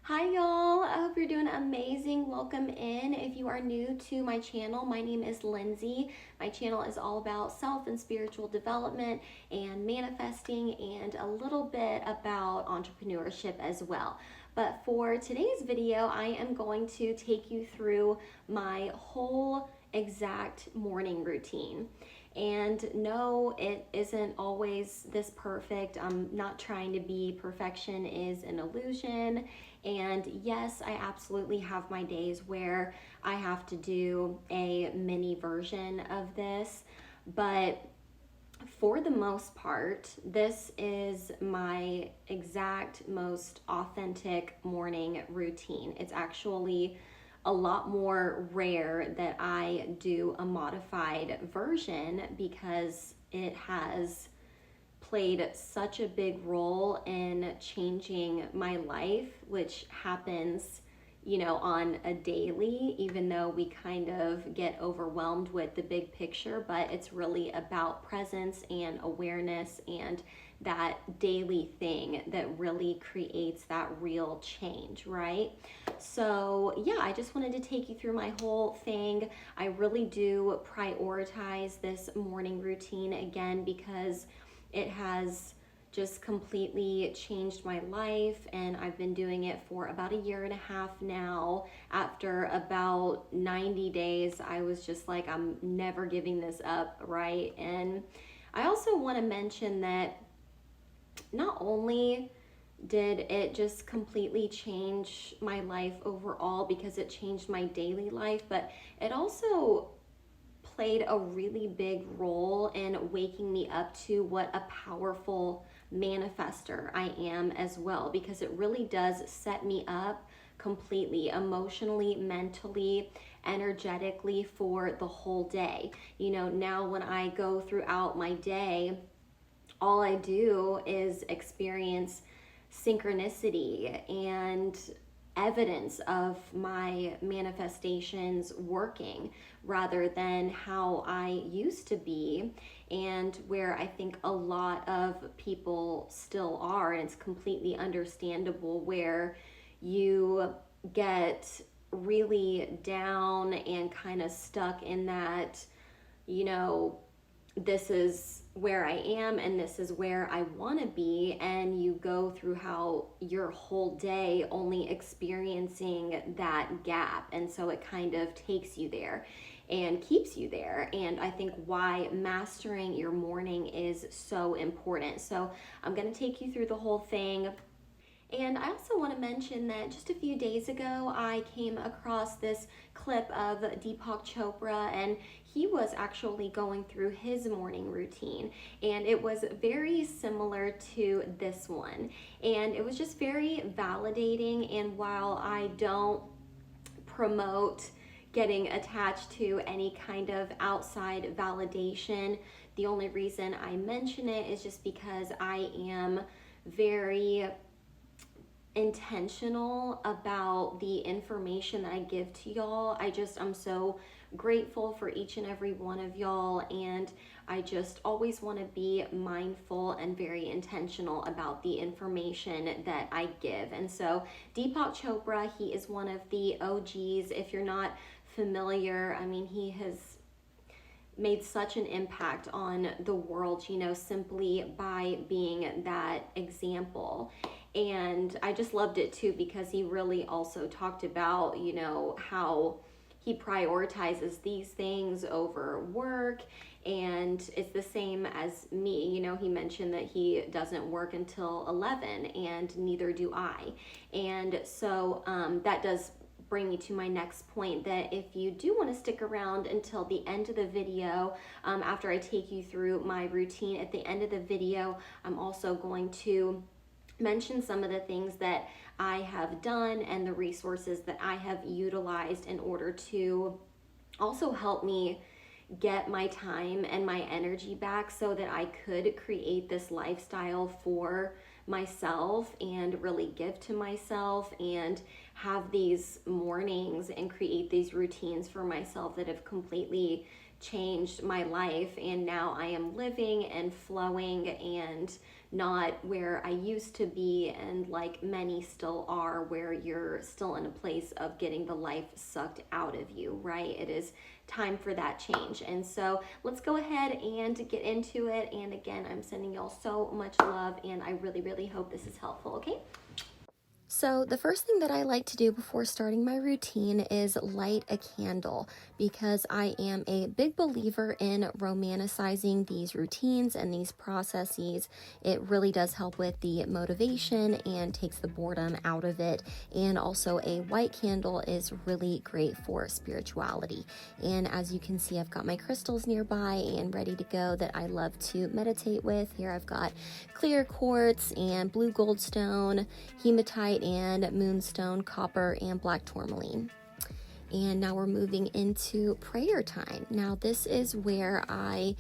Hi y'all, I hope you're doing amazing. Welcome in. If you are new to my channel, my name is Lindsay. My channel is all about self and spiritual development and manifesting and a little bit about entrepreneurship as well. But for today's video, I am going to take you through my whole exact morning routine. And no, it isn't always this perfect. I'm not trying to be perfection is an illusion. And yes, I absolutely have my days where I have to do a mini version of this, but for the most part, this is my exact most authentic morning routine. It's actually a lot more rare that I do a modified version because it has played such a big role in changing my life, which happens, on a daily, even though we kind of get overwhelmed with the big picture, but it's really about presence and awareness and that daily thing that really creates that real change, right? So, yeah, I just wanted to take you through my whole thing. I really do prioritize this morning routine again because it has just completely changed my life, and I've been doing it for about a year and a half now. After about 90 days, I was just like, I'm never giving this up, right? And I also want to mention that not only did it just completely change my life overall because it changed my daily life, but it also played a really big role in waking me up to what a powerful manifester I am as well, because it really does set me up completely emotionally, mentally, energetically for the whole day. Now when I go throughout my day, all I do is experience synchronicity and evidence of my manifestations working rather than how I used to be, and where I think a lot of people still are. And it's completely understandable where you get really down and kind of stuck in that, this is where I am and this is where I want to be, and you go through how your whole day only experiencing that gap, and so it kind of takes you there and keeps you there. And I think why mastering your morning is so important. So I'm going to take you through the whole thing. And I also want to mention that just a few days ago, I came across this clip of Deepak Chopra, and he was actually going through his morning routine, and it was very similar to this one. And it was just very validating. And while I don't promote getting attached to any kind of outside validation, the only reason I mention it is just because I am very intentional about the information that I give to y'all. I'm so grateful for each and every one of y'all, and I just always want to be mindful and very intentional about the information that I give. And so Deepak Chopra, he is one of the OGs. If you're not familiar, I mean, he has made such an impact on the world, simply by being that example. And I just loved it too, because he really also talked about, how he prioritizes these things over work. And it's the same as me. He mentioned that he doesn't work until 11, and neither do I. And so that does bring me to my next point, that if you do want to stick around until the end of the video, after I take you through my routine, at the end of the video, I'm also going to mention some of the things that I have done and the resources that I have utilized in order to also help me get my time and my energy back so that I could create this lifestyle for myself and really give to myself and have these mornings and create these routines for myself that have completely changed my life, and now I am living and flowing and not where I used to be, and like many still are, where you're still in a place of getting the life sucked out of you, right? It is time for that change. And so let's go ahead and get into it. And again, I'm sending y'all so much love, and I really, really hope this is helpful, okay? So the first thing that I like to do before starting my routine is light a candle, because I am a big believer in romanticizing these routines and these processes. It really does help with the motivation and takes the boredom out of it. And also a white candle is really great for spirituality. And as you can see, I've got my crystals nearby and ready to go that I love to meditate with. Here I've got clear quartz and blue goldstone, hematite and moonstone, copper, and black tourmaline. And now we're moving into prayer time. Now this is where I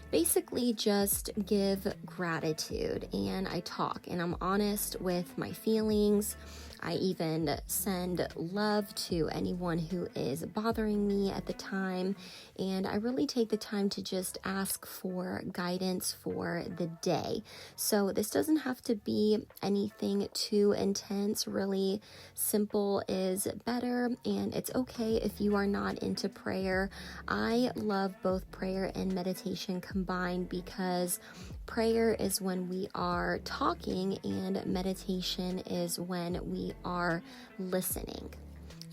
basically just give gratitude, and I talk, and I'm honest with my feelings. I even send love to anyone who is bothering me at the time, and I really take the time to just ask for guidance for the day. So this doesn't have to be anything too intense. Really simple is better, and it's okay if you are not into prayer. I love both prayer and meditation combined, because prayer is when we are talking and meditation is when we are listening.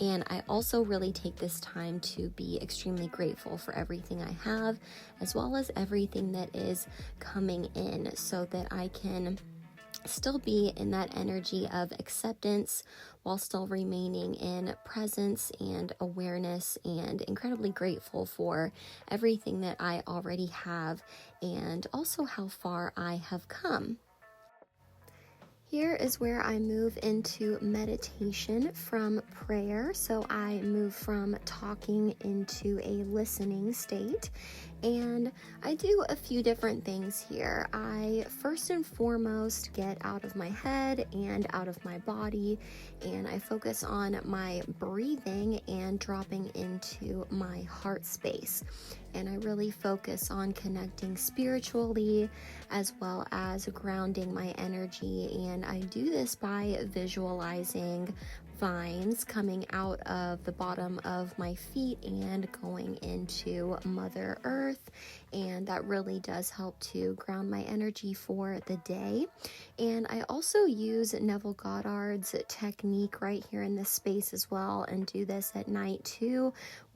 And I also really take this time to be extremely grateful for everything I have, as well as everything that is coming in, so that I can still be in that energy of acceptance while still remaining in presence and awareness, and incredibly grateful for everything that I already have, and also how far I have come. Here is where I move into meditation from prayer. So I move from talking into a listening state. And I do a few different things here. I first and foremost get out of my head and out of my body, and I focus on my breathing and dropping into my heart space. And I really focus on connecting spiritually as well as grounding my energy. And I do this by visualizing vines coming out of the bottom of my feet and going into Mother Earth, and that really does help to ground my energy for the day. And I also use Neville Goddard's technique right here in this space as well, and do this at night too,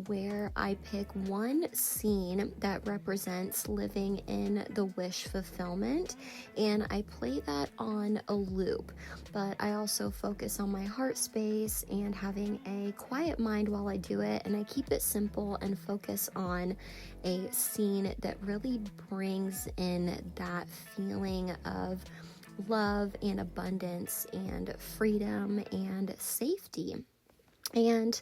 where I pick one scene that represents living in the wish fulfillment, and I play that on a loop. But I also focus on my heart space and having a quiet mind while I do it, and I keep it simple and focus on a scene that really brings in that feeling of love and abundance and freedom and safety. And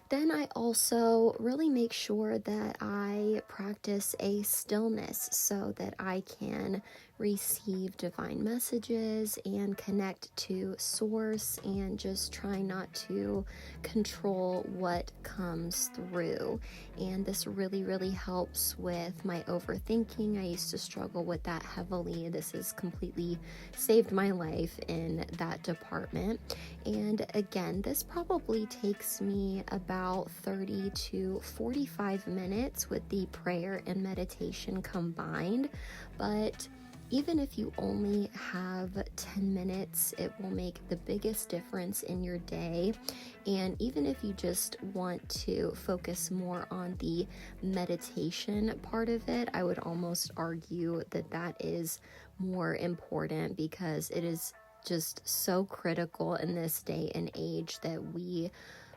then I also really make sure that I practice a stillness so that I can receive divine messages and connect to source, and just try not to control what comes through. And this really, really helps with my overthinking. I used to struggle with that heavily. This has completely saved my life in that department. And again, this probably takes me about 30 to 45 minutes with the prayer and meditation combined. But even if you only have 10 minutes, it will make the biggest difference in your day. And even if you just want to focus more on the meditation part of it, I would almost argue that that is more important, because it is just so critical in this day and age that we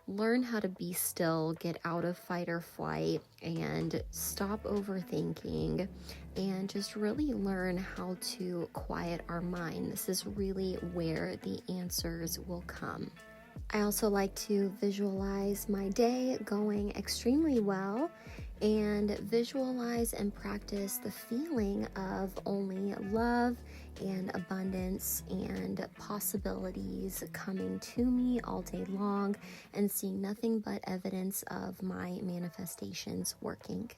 learn how to be still, get out of fight or flight, and stop overthinking, and just really learn how to quiet our mind. This is really where the answers will come. I also like to visualize my day going extremely well, and visualize and practice the feeling of only love and abundance and possibilities coming to me all day long, and seeing nothing but evidence of my manifestations working.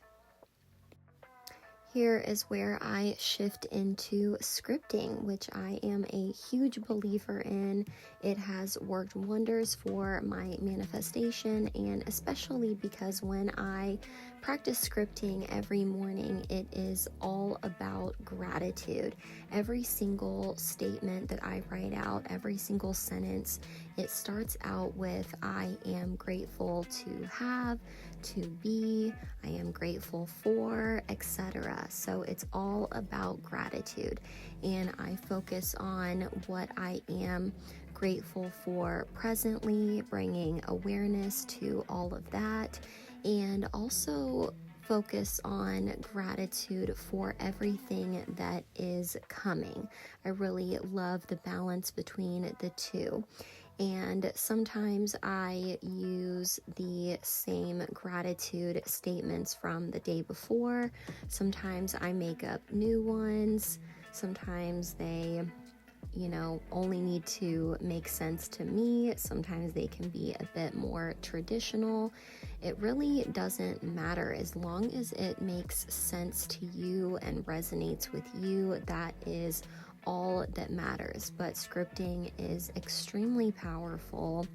Here is where I shift into scripting, which I am a huge believer in. It has worked wonders for my manifestation, and especially because when I practice scripting every morning, it is all about gratitude. Every single statement that I write out, every single sentence, it starts out with I am grateful to have, to be, I am grateful for, etc. So it's all about gratitude, and I focus on what I am grateful for presently, bringing awareness to all of that, and also focus on gratitude for everything that is coming. I really love the balance between the two. And sometimes I use the same gratitude statements from the day before. Sometimes I make up new ones. Sometimes they, only need to make sense to me. Sometimes they can be a bit more traditional. It really doesn't matter as long as it makes sense to you and resonates with you. That is all that matters. But scripting is extremely powerful,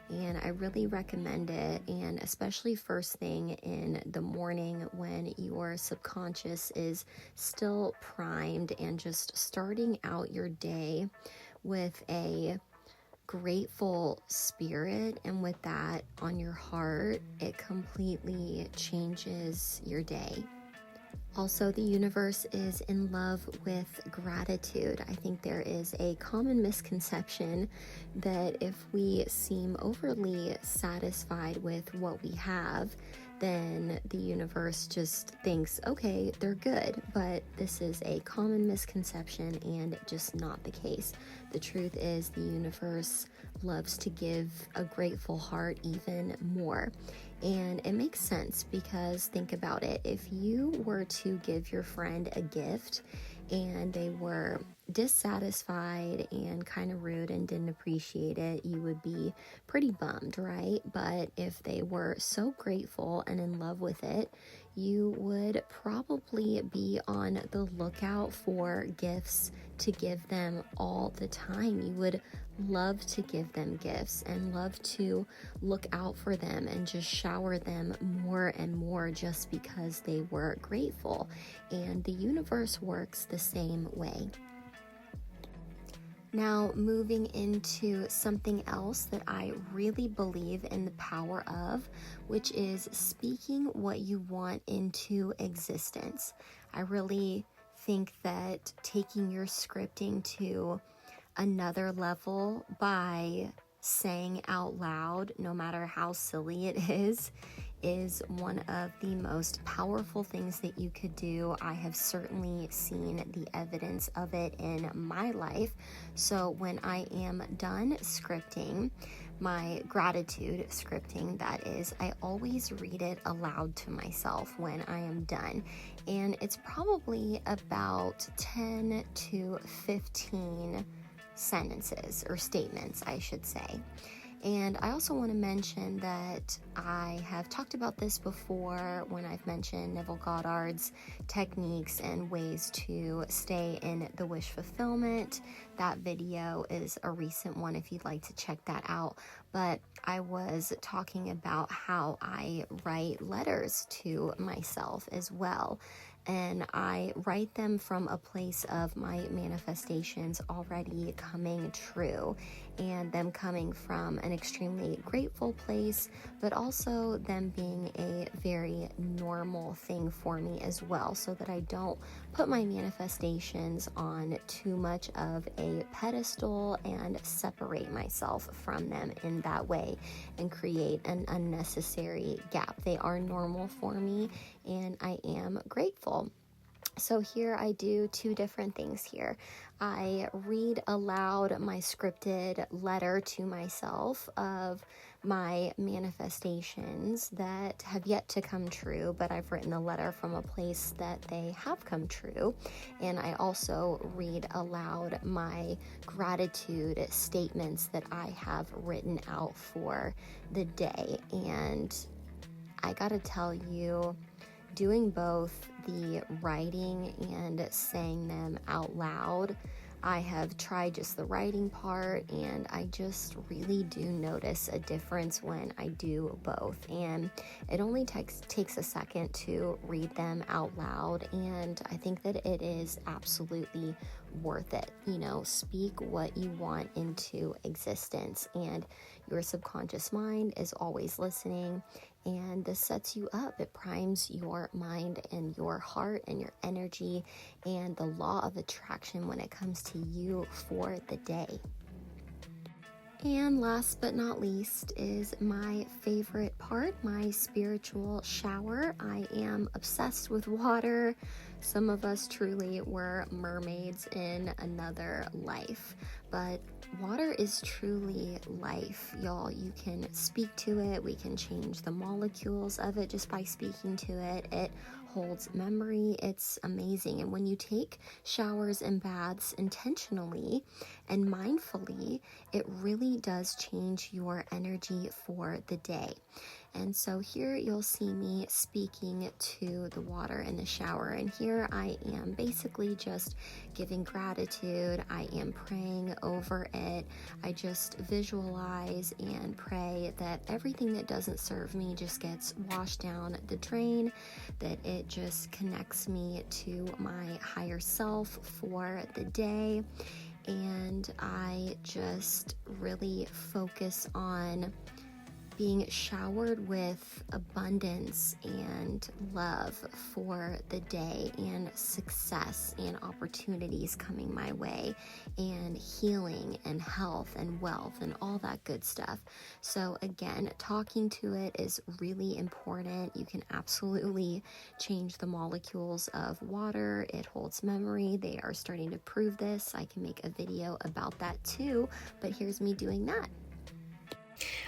and I really recommend it, and especially first thing in the morning when your subconscious is still primed and just starting out your day with a grateful spirit, and with that on your heart, it completely changes your day. Also, the universe is in love with gratitude. I think there is a common misconception that if we seem overly satisfied with what we have, then the universe just thinks, okay, they're good. But this is a common misconception and just not the case. The truth is the universe loves to give a grateful heart even more. And it makes sense because think about it. If you were to give your friend a gift and they were dissatisfied and kind of rude and didn't appreciate it, you would be pretty bummed, right? But if they were so grateful and in love with it, you would probably be on the lookout for gifts to give them all the time. You would love to give them gifts and love to look out for them and just shower them more and more just because they were grateful. And the universe works the same way. Now, moving into something else that I really believe in the power of, which is speaking what you want into existence. I really think that taking your scripting to another level by saying out loud, no matter how silly it is one of the most powerful things that you could do. I have certainly seen the evidence of it in my life. So when I am done scripting, my gratitude scripting, that is, I always read it aloud to myself when I am done. And it's probably about 10 to 15 sentences or statements, I should say. And I also want to mention that I have talked about this before when I've mentioned Neville Goddard's techniques and ways to stay in the wish fulfillment. That video is a recent one if you'd like to check that out. But I was talking about how I write letters to myself as well. And I write them from a place of my manifestations already coming true and them coming from an extremely grateful place, but also them being a very normal thing for me as well, so that I don't put my manifestations on too much of a pedestal and separate myself from them in that way and create an unnecessary gap. They are normal for me and I am grateful. So here I do two different things here. I read aloud my scripted letter to myself of my manifestations that have yet to come true, but I've written the letter from a place that they have come true. And I also read aloud my gratitude statements that I have written out for the day. And I gotta tell you, doing both the writing and saying them out loud, I have tried just the writing part, and I just really do notice a difference when I do both. And it only takes a second to read them out loud, and I think that it is absolutely worth it. Speak what you want into existence, and your subconscious mind is always listening, and this sets you up. It primes your mind and your heart and your energy and the law of attraction when it comes to you for the day. And last but not least is my favorite part, my spiritual shower. I am obsessed with water. Some of us truly were mermaids in another life, but water is truly life, y'all. You can speak to it. We can change the molecules of it just by speaking to it. It holds memory. It's amazing. And when you take showers and baths intentionally and mindfully, it really does change your energy for the day. And so here you'll see me speaking to the water in the shower. And here I am basically just giving gratitude. I am praying over it. I just visualize and pray that everything that doesn't serve me just gets washed down the drain, that it just connects me to my higher self for the day. And I just really focus on being showered with abundance and love for the day, and success and opportunities coming my way, and healing and health and wealth and all that good stuff. So again, talking to it is really important. You can absolutely change the molecules of water. It holds memory. They are starting to prove this. I can make a video about that too, but here's me doing that.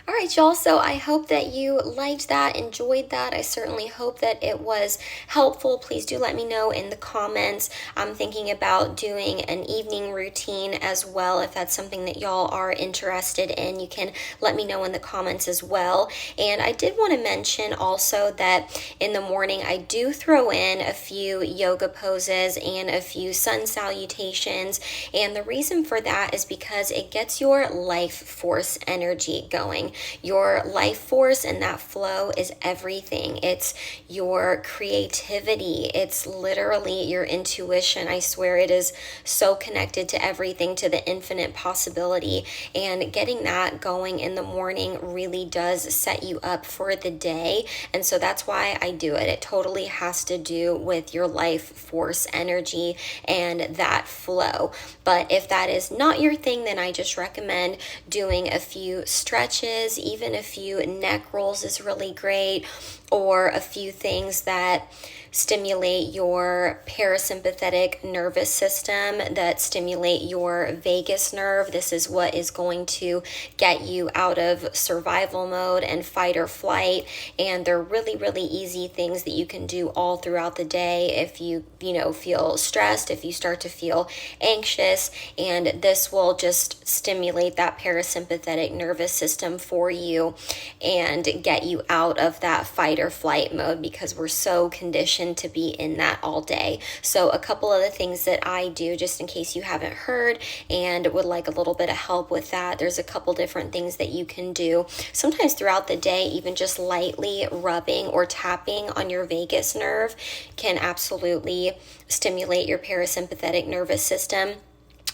All right, y'all, so I hope that you liked that, enjoyed that. I certainly hope that it was helpful. Please do let me know in the comments. I'm thinking about doing an evening routine as well. If that's something that y'all are interested in, you can let me know in the comments as well. And I did want to mention also that in the morning, I do throw in a few yoga poses and a few sun salutations. And the reason for that is because it gets your life force energy going. Your life force and that flow is everything. It's your creativity. It's literally your intuition. I swear it is so connected to everything, to the infinite possibility. And getting that going in the morning really does set you up for the day. And so that's why I do it. It totally has to do with your life force energy and that flow. But if that is not your thing, then I just recommend doing a few stretches. Even a few neck rolls is really great, or a few things that stimulate your parasympathetic nervous system, that stimulate your vagus nerve. This is what is going to get you out of survival mode and fight or flight. And they're really, really easy things that you can do all throughout the day if you feel stressed, if you start to feel anxious. And this will just stimulate that parasympathetic nervous system for you and get you out of that fight or flight mode, because we're so conditioned to be in that all day. So a couple of the things that I do, just in case you haven't heard and would like a little bit of help with that, there's a couple different things that you can do. Sometimes throughout the day, even just lightly rubbing or tapping on your vagus nerve can absolutely stimulate your parasympathetic nervous system.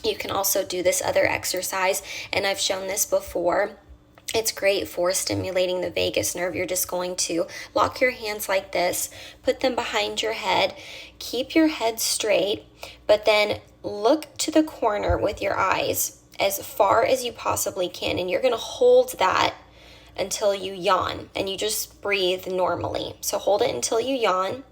You can also do this other exercise, and I've shown this before. It's great for stimulating the vagus nerve. You're just going to lock your hands like this, put them behind your head, keep your head straight, but then look to the corner with your eyes as far as you possibly can. And you're going to hold that until you yawn, and you just breathe normally. So hold it until you yawn,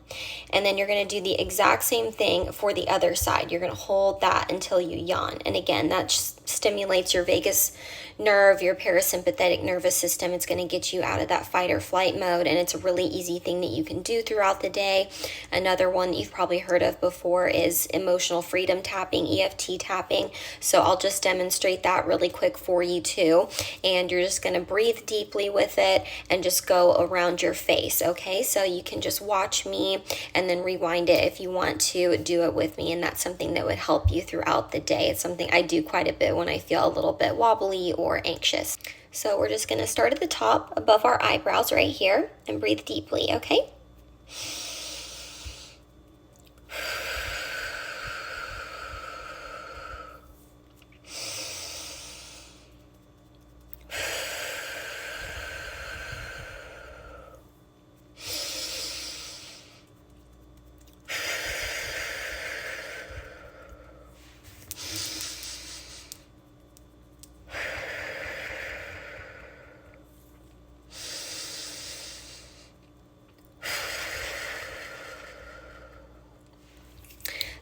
and then you're going to do the exact same thing for the other side. You're going to hold that until you yawn. And again, that stimulates your vagus nerve, your parasympathetic nervous system. It's going to get you out of that fight or flight mode, and it's a really easy thing that you can do throughout the day. Another one that you've probably heard of before is emotional freedom tapping, EFT tapping. So I'll just demonstrate that really quick for you too. And you're just going to breathe deeply with it and just go around your face. Okay, so you can just watch me me, and then rewind it if you want to do it with me. And that's something that would help you throughout the day. It's something I do quite a bit when I feel a little bit wobbly or anxious. So we're just going to start at the top above our eyebrows right here and breathe deeply, okay?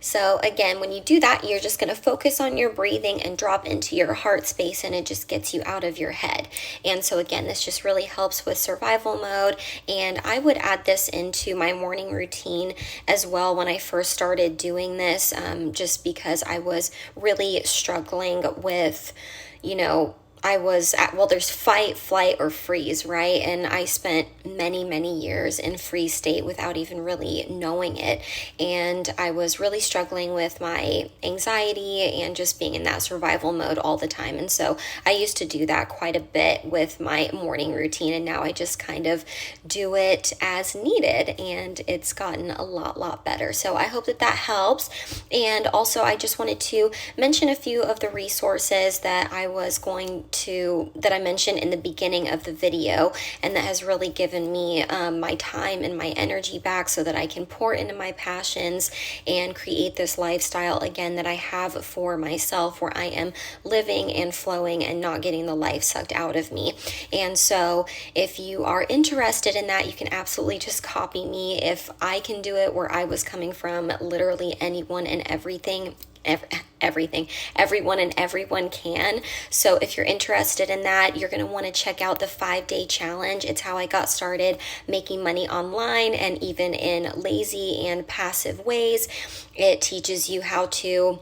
So again, when you do that, you're just going to focus on your breathing and drop into your heart space, and it just gets you out of your head. And so again, this just really helps with survival mode. And I would add this into my morning routine as well when I first started doing this, just because I was really struggling with, I was at, well, there's fight, flight, or freeze, right? And I spent many, many years in freeze state without even really knowing it. And I was really struggling with my anxiety and just being in that survival mode all the time. And so I used to do that quite a bit with my morning routine. And now I just kind of do it as needed. And it's gotten a lot better. So I hope that that helps. And also, I just wanted to mention a few of the resources that that I mentioned in the beginning of the video, and that has really given me my time and my energy back so that I can pour into my passions and create this lifestyle again that I have for myself, where I am living and flowing and not getting the life sucked out of me. And so if you are interested in that, you can absolutely just copy me. If I can do it where I was coming from, literally anyone and everything, everyone and everyone can. So if you're interested in that, you're going to want to check out the 5-day challenge. It's how I got started making money online and even in lazy and passive ways. It teaches you how to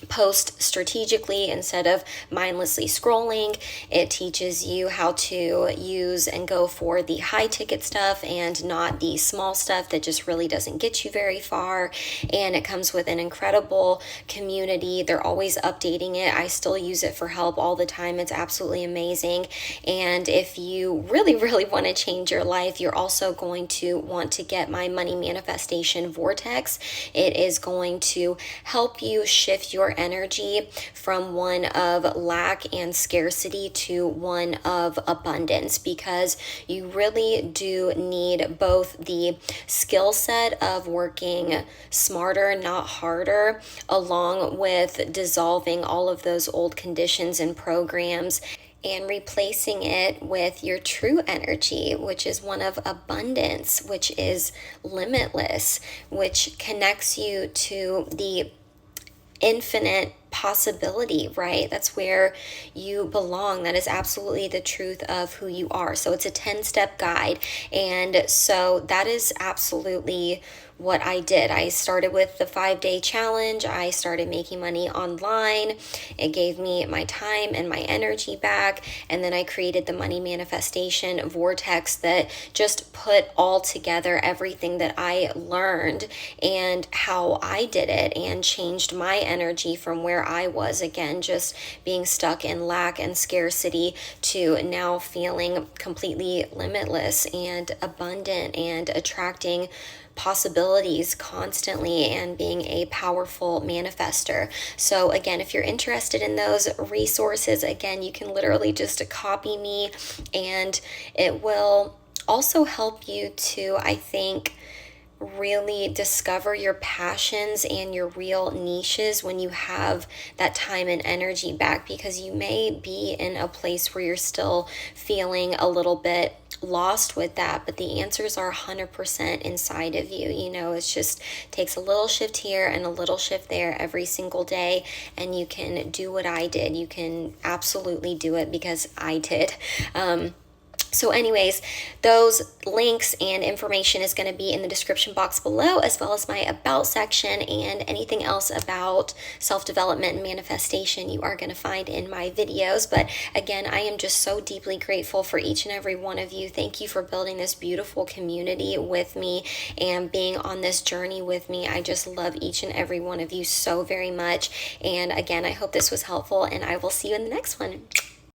post strategically instead of mindlessly scrolling. It teaches you how to use and go for the high ticket stuff and not the small stuff that just really doesn't get you very far. And it comes with an incredible community. They're always updating it. I still use it for help all the time. It's absolutely amazing. And if you really want to change your life, you're also going to want to get my money manifestation vortex. It is going to help you shift your energy from one of lack and scarcity to one of abundance, because you really do need both the skill set of working smarter, not harder, along with dissolving all of those old conditions and programs and replacing it with your true energy, which is one of abundance, which is limitless, which connects you to the infinite possibility, right? That's where you belong. That is absolutely the truth of who you are. So it's a 10-step guide. And so that is absolutely what I did. I started with the 5-day challenge. I started making money online. It gave me my time and my energy back. And then I created the money manifestation vortex that just put all together everything that I learned and how I did it, and changed my energy from where I was, again, just being stuck in lack and scarcity, to now feeling completely limitless and abundant and attracting possibilities constantly and being a powerful manifester. So again, if you're interested in those resources, again, you can literally just copy me, and it will also help you to, I think, really discover your passions and your real niches when you have that time and energy back, because you may be in a place where you're still feeling a little bit lost with that, but the answers are 100% inside of you. It's just takes a little shift here and a little shift there every single day, and you can do what I did. You can absolutely do it, because I did. So anyways, those links and information is going to be in the description box below, as well as my about section, and anything else about self-development and manifestation you are going to find in my videos. But again, I am just so deeply grateful for each and every one of you. Thank you for building this beautiful community with me and being on this journey with me. I just love each and every one of you so very much. And again, I hope this was helpful, and I will see you in the next one.